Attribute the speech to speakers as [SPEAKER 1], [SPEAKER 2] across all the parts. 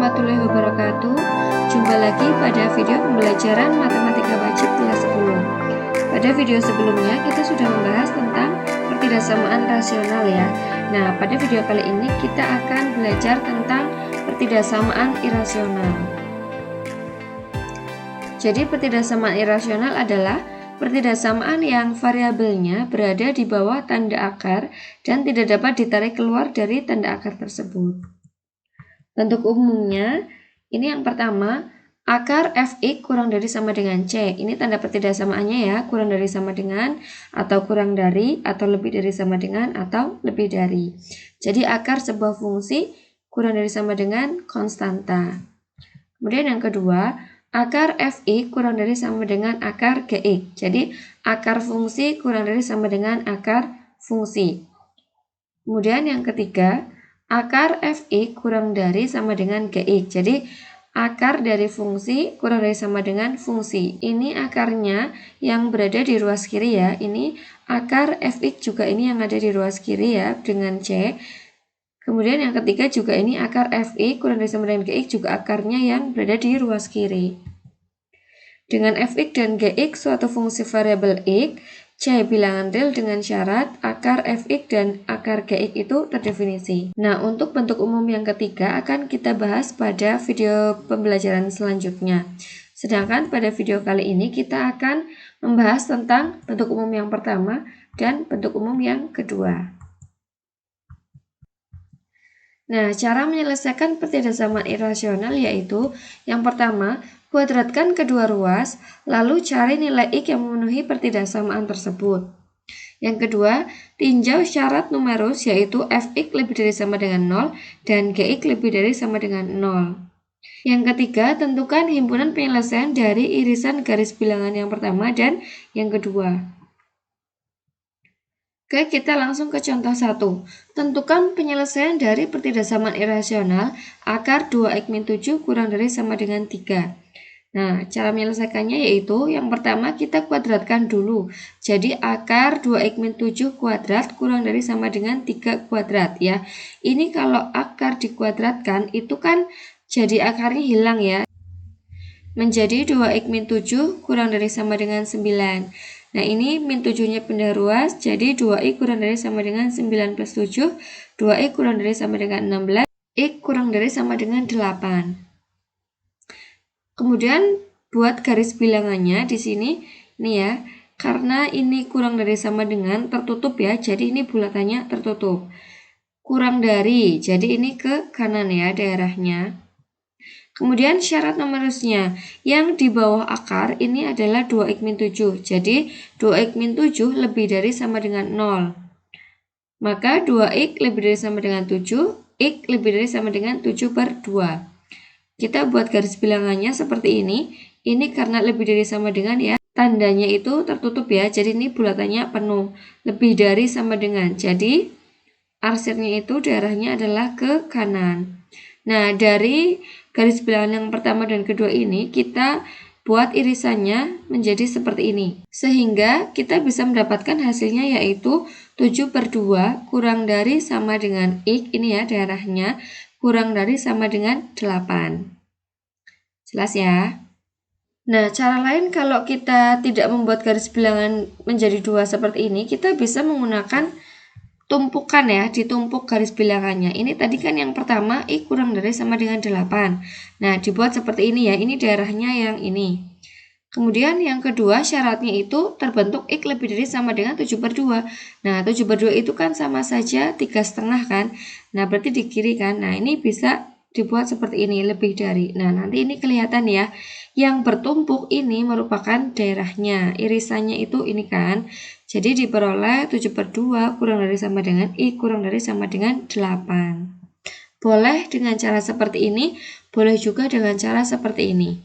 [SPEAKER 1] warahmatullahi wabarakatuh. Jumpa lagi pada video pembelajaran matematika wajib kelas 10. Pada video sebelumnya kita sudah membahas tentang pertidaksamaan rasional ya. Nah, pada video kali ini kita akan belajar tentang pertidaksamaan irasional. Jadi pertidaksamaan irasional adalah pertidaksamaan yang variabelnya berada di bawah tanda akar dan tidak dapat ditarik keluar dari tanda akar tersebut. Bentuk umumnya, ini yang pertama, akar fx kurang dari sama dengan c. Ini tanda pertidaksamaannya ya, kurang dari sama dengan, atau kurang dari, atau lebih dari sama dengan, atau lebih dari. Jadi akar sebuah fungsi kurang dari sama dengan konstanta. Kemudian yang kedua, akar fx kurang dari sama dengan akar gx. Jadi akar fungsi kurang dari sama dengan akar fungsi. Kemudian yang ketiga, akar fx kurang dari sama dengan gx. Jadi akar dari fungsi kurang dari sama dengan fungsi. Ini akarnya yang berada di ruas kiri ya. Ini akar fx juga ini yang ada di ruas kiri ya dengan c. Kemudian yang ketiga juga ini akar fx kurang dari sama dengan gx juga akarnya yang berada di ruas kiri. Dengan fx dan gx suatu fungsi variabel x, c bilangan real dengan syarat akar fx dan akar gx itu terdefinisi. Nah, untuk bentuk umum yang ketiga akan kita bahas pada video pembelajaran selanjutnya. Sedangkan pada video kali ini kita akan membahas tentang bentuk umum yang pertama dan bentuk umum yang kedua. Nah, cara menyelesaikan pertidaksamaan irasional yaitu yang pertama, kuadratkan kedua ruas, lalu cari nilai x yang memenuhi pertidaksamaan tersebut. Yang kedua, tinjau syarat numerus yaitu fx lebih dari sama dengan 0 dan gx lebih dari sama dengan 0. Yang ketiga, tentukan himpunan penyelesaian dari irisan garis bilangan yang pertama dan yang kedua. Oke, kita langsung ke contoh 1. Tentukan penyelesaian dari pertidaksamaan irasional akar 2x-7 kurang dari sama dengan 3. Nah, cara menyelesaikannya yaitu yang pertama kita kuadratkan dulu. Jadi akar 2x-7 kuadrat kurang dari sama dengan 3 kuadrat ya. Ini kalau akar dikuadratkan itu kan jadi akarnya hilang ya. Menjadi 2x-7 kurang dari sama dengan 9. Nah, ini min 7-nya pindah ruas, jadi 2x kurang dari sama dengan 9 plus 7, 2x kurang dari sama dengan 16, x kurang dari sama dengan 8. Kemudian buat garis bilangannya di sini, nih ya, karena ini kurang dari sama dengan tertutup ya, jadi ini bulatannya tertutup. Kurang dari, jadi ini ke kanan ya daerahnya. Kemudian syarat numerusnya, yang di bawah akar ini adalah 2x-7. Jadi 2x-7 lebih dari sama dengan 0. Maka 2x lebih dari sama dengan 7, x lebih dari sama dengan 7 per 2. Kita buat garis bilangannya seperti ini. Ini karena lebih dari sama dengan ya, tandanya itu tertutup ya. Jadi ini bulatannya penuh. Lebih dari sama dengan. Jadi arsirnya itu daerahnya adalah ke kanan. Nah, dari garis bilangan yang pertama dan kedua ini kita buat irisannya menjadi seperti ini. Sehingga kita bisa mendapatkan hasilnya yaitu 7 per 2 kurang dari sama dengan x, ini ya daerahnya, kurang dari sama dengan 8. Jelas ya? Nah, cara lain kalau kita tidak membuat garis bilangan menjadi 2 seperti ini, kita bisa menggunakan tumpukan ya, ditumpuk garis bilangannya. Ini tadi kan yang pertama x kurang dari sama dengan 8. Nah, dibuat seperti ini ya, ini daerahnya yang ini. Kemudian yang kedua syaratnya itu terbentuk x lebih dari sama dengan 7 per 2. Nah, 7 per 2 itu kan sama saja 3,5 kan. Nah, berarti di kiri kan. Nah, ini bisa dibuat seperti ini, lebih dari. Nah, nanti ini kelihatan ya. Yang bertumpuk ini merupakan daerahnya. Irisannya itu ini kan. Jadi diperoleh 7 per 2 kurang dari sama dengan x kurang dari sama dengan 8. Boleh dengan cara seperti ini, boleh juga dengan cara seperti ini.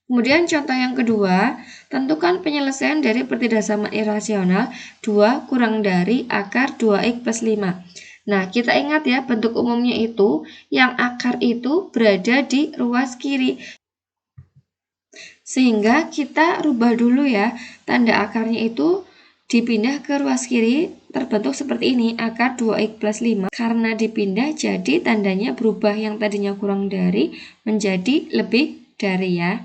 [SPEAKER 1] Kemudian contoh yang kedua, tentukan penyelesaian dari pertidaksamaan irasional 2 kurang dari akar 2x plus 5. Nah, kita ingat ya bentuk umumnya itu, yang akar itu berada di ruas kiri. Sehingga kita rubah dulu ya, tanda akarnya itu dipindah ke ruas kiri terbentuk seperti ini, akar 2x plus 5. Karena dipindah jadi tandanya berubah, yang tadinya kurang dari menjadi lebih dari ya.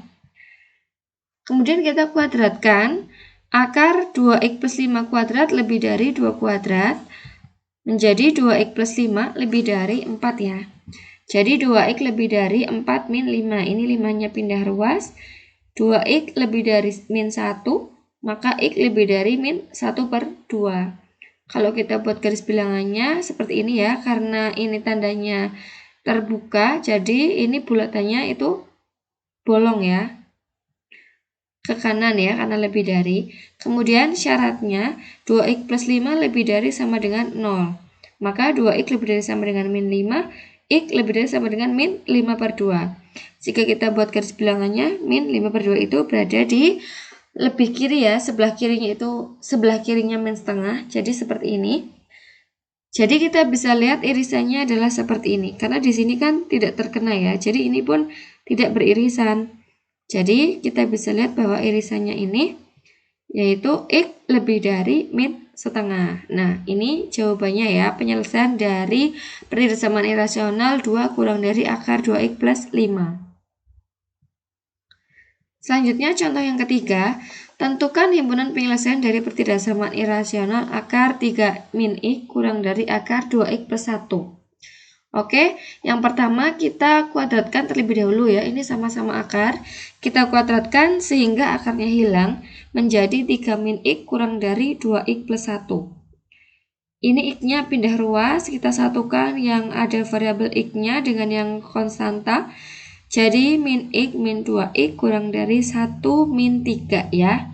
[SPEAKER 1] Kemudian kita kuadratkan, akar 2x plus 5 kuadrat lebih dari 2 kuadrat menjadi 2x plus 5 lebih dari 4 ya. Jadi 2x lebih dari 4 min 5, ini 5-nya pindah ruas. 2x lebih dari min 1, maka x lebih dari min 1 per 2. Kalau kita buat garis bilangannya seperti ini ya, karena ini tandanya terbuka, jadi ini bulatannya itu bolong ya, ke kanan ya, karena lebih dari. Kemudian syaratnya 2x plus 5 lebih dari sama dengan 0. Maka 2x lebih dari sama dengan min 5, x lebih dari sama dengan min 5 per 2. Jika kita buat garis bilangannya, min 5 per 2 itu berada di lebih kiri ya, sebelah kirinya min setengah, jadi seperti ini. Jadi kita bisa lihat irisannya adalah seperti ini, karena di sini kan tidak terkena ya, jadi ini pun tidak beririsan. Jadi kita bisa lihat bahwa irisannya ini yaitu x lebih dari min setengah. Nah, ini jawabannya ya, penyelesaian dari pertidasamaan irasional 2 kurang dari akar 2x plus 5. Selanjutnya contoh yang ketiga, tentukan himpunan penyelesaian dari pertidasamaan irasional akar 3 min x kurang dari akar 2x plus 1. Oke, yang pertama kita kuadratkan terlebih dahulu ya, ini sama-sama akar. Kita kuadratkan sehingga akarnya hilang menjadi 3 min x kurang dari 2x plus 1. Ini x-nya pindah ruas, kita satukan yang ada variabel x-nya dengan yang konstanta. Jadi min x min 2x kurang dari 1 min 3 ya.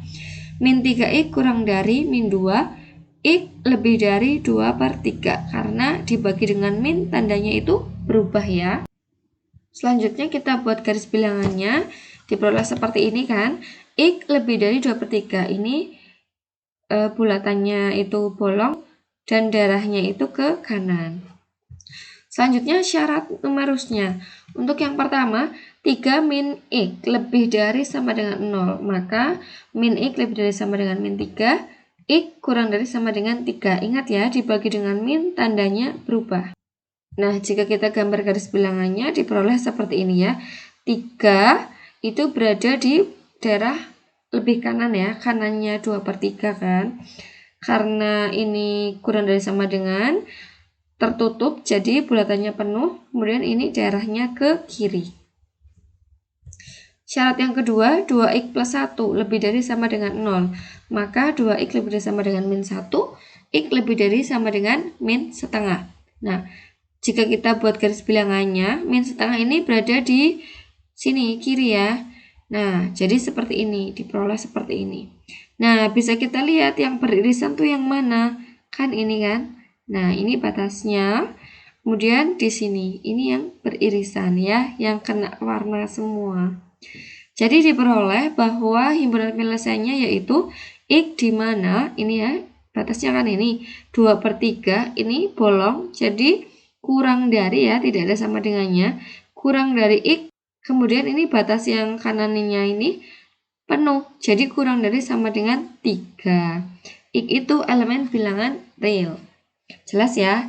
[SPEAKER 1] Min 3x kurang dari min 2, x lebih dari 2 per 3, karena dibagi dengan min tandanya itu berubah ya. Selanjutnya kita buat garis bilangannya, diperoleh seperti ini kan, x lebih dari 2 per 3, ini bulatannya itu bolong dan darahnya itu ke kanan. Selanjutnya syarat numerusnya, untuk yang pertama 3 min x lebih dari sama dengan 0, maka min x lebih dari sama dengan min 3, x kurang dari sama dengan 3. Ingat ya, dibagi dengan min tandanya berubah. Nah, jika kita gambar garis bilangannya diperoleh seperti ini ya. 3 itu berada di daerah lebih kanan ya, kanannya 2 per 3 kan. Karena ini kurang dari sama dengan tertutup, jadi bulatannya penuh, kemudian ini daerahnya ke kiri. Syarat yang kedua, 2x plus 1 lebih dari sama dengan 0. Maka 2x lebih dari sama dengan min 1, x lebih dari sama dengan min setengah. Nah, jika kita buat garis bilangannya, min setengah ini berada di sini, kiri ya. Nah, jadi seperti ini, diperoleh seperti ini. Nah, bisa kita lihat yang beririsan tuh yang mana? Kan ini kan? Nah, ini batasnya. Kemudian di sini, ini yang beririsan ya, yang kena warna semua. Jadi diperoleh bahwa himpunan penyelesaiannya yaitu x di mana ini ya, batasnya kan ini 2 per 3, ini bolong, jadi kurang dari ya, tidak ada sama dengannya, kurang dari x, kemudian ini batas yang kanannya ini penuh, jadi kurang dari sama dengan 3. X itu elemen bilangan real. Jelas ya?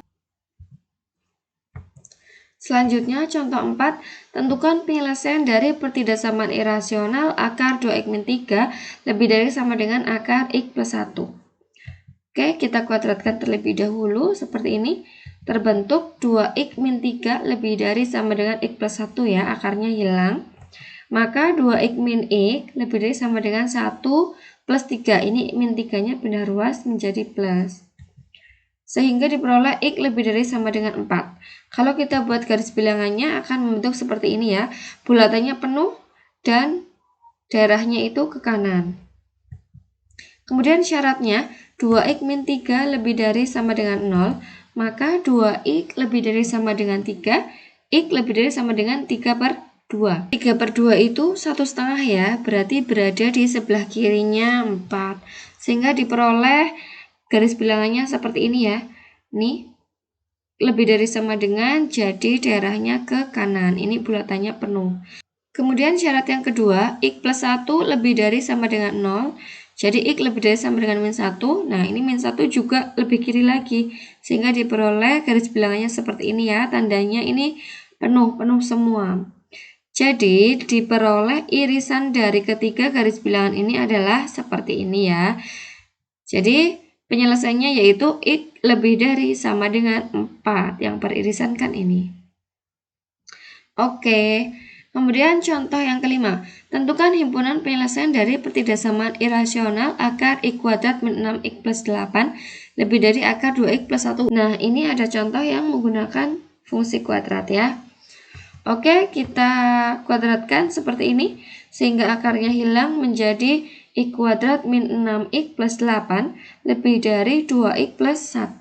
[SPEAKER 1] Selanjutnya contoh 4, tentukan penyelesaian dari pertidasamaan irasional akar 2x min 3 lebih dari sama dengan akar x plus 1. Oke, kita kuadratkan terlebih dahulu seperti ini. Terbentuk 2x min 3 lebih dari sama dengan x plus 1 ya, akarnya hilang. Maka 2x min x lebih dari sama dengan 1 plus 3. Ini min 3-nya pindah ruas menjadi plus. Sehingga diperoleh x lebih dari sama dengan 4. Kalau kita buat garis bilangannya akan membentuk seperti ini ya. Bulatannya penuh dan daerahnya itu ke kanan. Kemudian syaratnya 2x min 3 lebih dari sama dengan 0. Maka 2x lebih dari sama dengan 3. X lebih dari sama dengan 3 per 2. 3 per 2 itu 1,5 ya. Berarti berada di sebelah kirinya 4. Sehingga diperoleh garis bilangannya seperti ini ya. Nih, lebih dari sama dengan, jadi daerahnya ke kanan. Ini bulatannya penuh. Kemudian syarat yang kedua, x plus 1 lebih dari sama dengan 0. Jadi X lebih dari sama dengan min 1. Nah, ini min 1 juga lebih kiri lagi. Sehingga diperoleh garis bilangannya seperti ini ya. Tandanya ini penuh semua. Jadi diperoleh irisan dari ketiga garis bilangan ini adalah seperti ini ya. Jadi penyelesaiannya yaitu X lebih dari sama dengan 4 yang beririsan kan ini. Oke. Kemudian contoh yang kelima, tentukan himpunan penyelesaian dari pertidaksamaan irasional akar X kuadrat min 6X plus 8 lebih dari akar 2X plus 1. Nah, ini ada contoh yang menggunakan fungsi kuadrat ya. Oke, kita kuadratkan seperti ini, sehingga akarnya hilang menjadi X kuadrat min 6X plus 8 lebih dari 2X plus 1.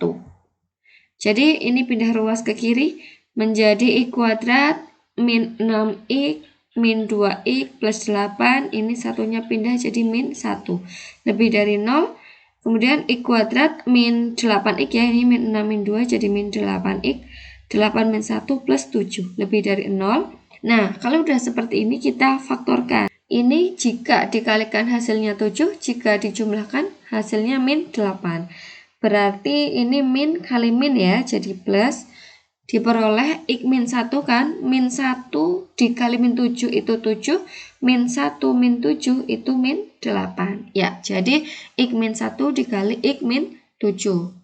[SPEAKER 1] Jadi, ini pindah ruas ke kiri, menjadi X kuadrat min 6x min 2x plus 8, ini satunya pindah jadi min 1 lebih dari 0. Kemudian x kuadrat min 8x ya, ini min 6 min 2 jadi min 8x, 8 min 1 plus 7 lebih dari 0. Nah, kalau udah seperti ini kita faktorkan. Ini jika dikalikan hasilnya 7, jika dijumlahkan hasilnya min 8. Berarti ini min kali min ya, jadi plus. Diperoleh X min 1 kan, min 1 dikali min 7 itu 7, min 1 min 7 itu min 8. Ya, jadi X min 1 dikali X min 7.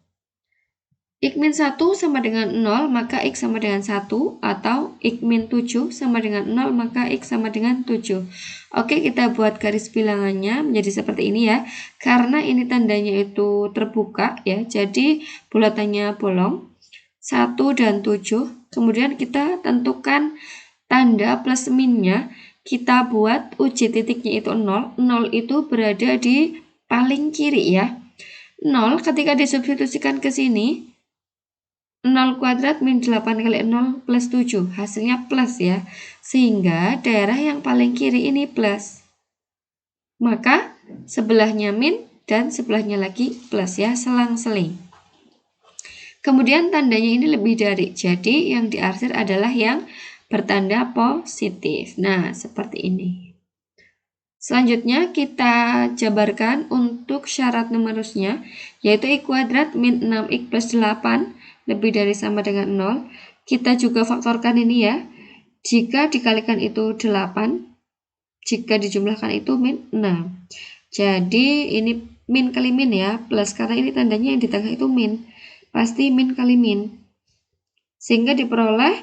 [SPEAKER 1] X min 1 sama dengan 0, maka X sama dengan 1, atau X min 7 sama dengan 0, maka X sama dengan 7. Oke, kita buat garis bilangannya menjadi seperti ini ya. Karena ini tandanya itu terbuka ya, jadi bulatannya bolong. 1 dan 7, kemudian kita tentukan tanda plus minnya, kita buat uji titiknya itu 0, 0 itu berada di paling kiri ya. 0 ketika disubstitusikan ke sini, 0 kuadrat min 8 kali 0 plus 7, hasilnya plus ya, sehingga daerah yang paling kiri ini plus. Maka sebelahnya min dan sebelahnya lagi plus ya, selang-seling. Kemudian tandanya ini lebih dari, jadi yang diarsir adalah yang bertanda positif. Nah, seperti ini. Selanjutnya kita jabarkan untuk syarat numerusnya, yaitu X kuadrat min 6X plus 8 lebih dari sama dengan 0. Kita juga faktorkan ini ya. Jika dikalikan itu 8, jika dijumlahkan itu min 6. Jadi ini min kali min ya, plus karena ini tandanya yang di tengah itu min. Pasti min kali min. Sehingga diperoleh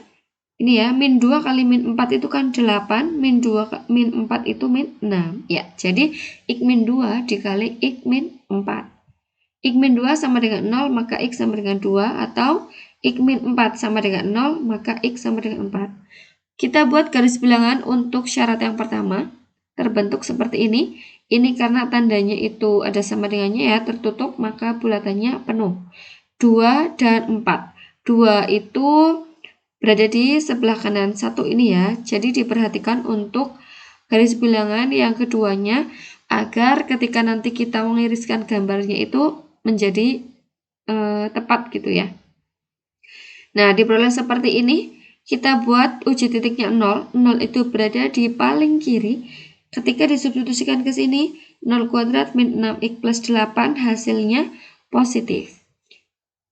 [SPEAKER 1] ini ya, min 2 kali min 4 itu kan 8, min 2 min 4 itu min 6. Ya, jadi X min 2 dikali X min 4. X min 2 sama dengan 0, maka X sama dengan 2, atau X min 4 sama dengan 0, maka X sama dengan 4. Kita buat garis bilangan untuk syarat yang pertama, terbentuk seperti ini. Ini karena tandanya itu ada sama dengannya ya, tertutup, maka bulatannya penuh. 2 dan 4. 2 itu berada di sebelah kanan 1 ini ya. Jadi diperhatikan untuk garis bilangan yang keduanya agar ketika nanti kita mengiriskan gambarnya itu menjadi tepat gitu ya. Nah, diperoleh seperti ini. Kita buat uji titiknya 0. 0 itu berada di paling kiri. Ketika disubstitusikan ke sini, 0 kuadrat min 6x plus 8 hasilnya positif.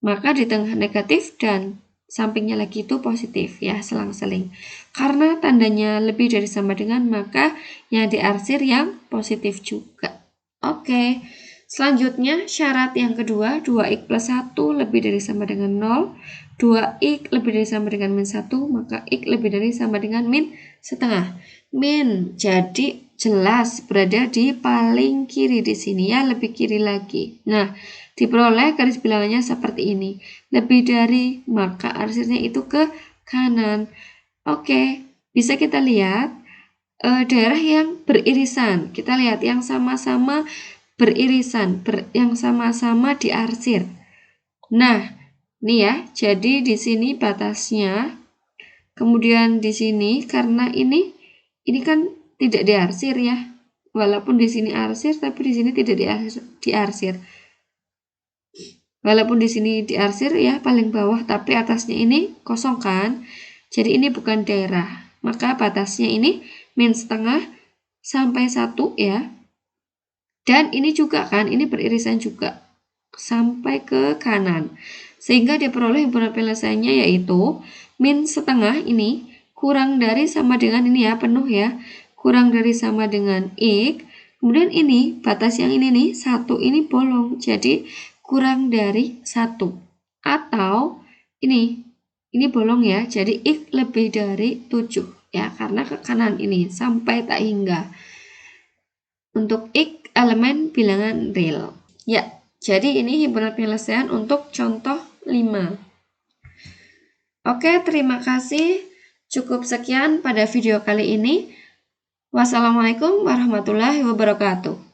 [SPEAKER 1] Maka di tengah negatif dan sampingnya lagi itu positif ya, selang-seling. Karena tandanya lebih dari sama dengan, maka yang diarsir yang positif juga. Oke, selanjutnya syarat yang kedua, 2x plus 1 lebih dari sama dengan 0, 2x lebih dari sama dengan min 1, maka x lebih dari sama dengan min setengah. Min, jadi jelas berada di paling kiri di sini ya, lebih kiri lagi. Nah, diperoleh garis bilangannya seperti ini. Lebih dari, maka arsirnya itu ke kanan. Oke, bisa kita lihat daerah yang beririsan. Kita lihat yang sama-sama beririsan, yang sama-sama diarsir. Nah, ini ya, jadi di sini batasnya. Kemudian di sini karena ini kan tidak diarsir ya. Walaupun di sini arsir, tapi di sini tidak diarsir. Walaupun di sini diarsir ya paling bawah, tapi atasnya ini kosong kan. Jadi ini bukan daerah. Maka batasnya ini min setengah sampai 1 ya. Dan ini juga kan, ini beririsan juga sampai ke kanan. Sehingga diperoleh himpunan penyelesaiannya yaitu min setengah ini kurang dari sama dengan ini ya, penuh ya. Kurang dari sama dengan X. Kemudian ini, batas yang ini nih, 1 ini bolong. Jadi kurang dari 1. Atau ini bolong ya. Jadi X lebih dari 7 ya, karena ke kanan ini sampai tak hingga. Untuk X elemen bilangan real. Ya, jadi ini himpunan penyelesaian untuk contoh 5. Oke, terima kasih. Cukup sekian pada video kali ini. Wassalamualaikum warahmatullahi wabarakatuh.